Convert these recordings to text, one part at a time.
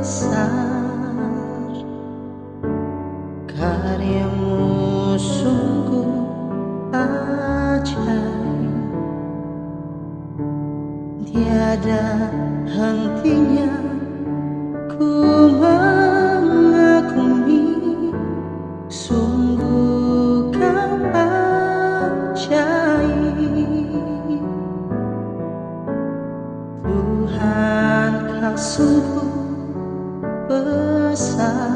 besar, karyamu sungguh ajaib, tiada hentinya ku mengagumi, sungguh kau ajaib. Tuhan, kau sungguh besar,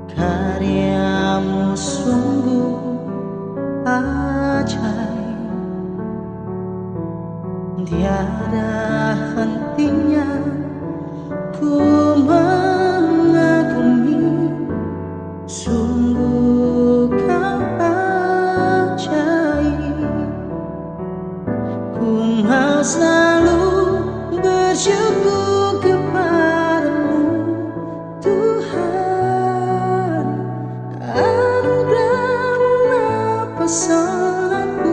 karyamu sungguh ajaib, tiada hentinya ku mengagumi, sungguh kau ajaib. Ku mau selalu bersyukur kepadamu, Tuhan. Anugerahmu mempesonaku,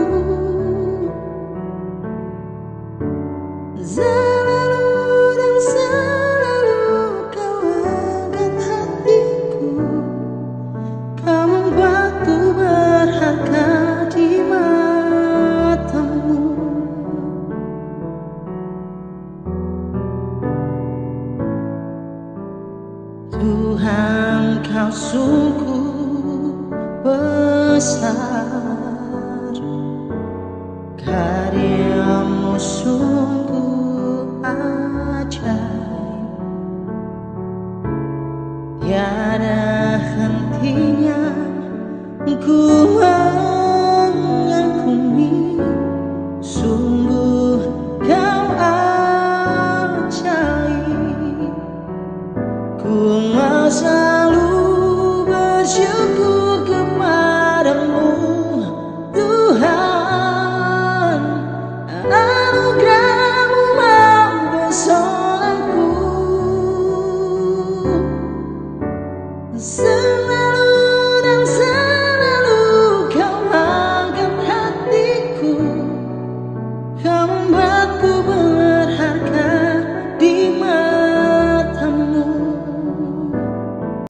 selalu dan selalu kau angkat hatiku, kau membuatku berharga di matamu. Tuhan, kau sungguh besar, karyamu sungguh ajaib, tiada hentinya ku mengagumi, sungguh kau ajaib. Ku mau selalu bersyukur kepadamu, Tuhan. Anugerahmu mempesonaku, selalu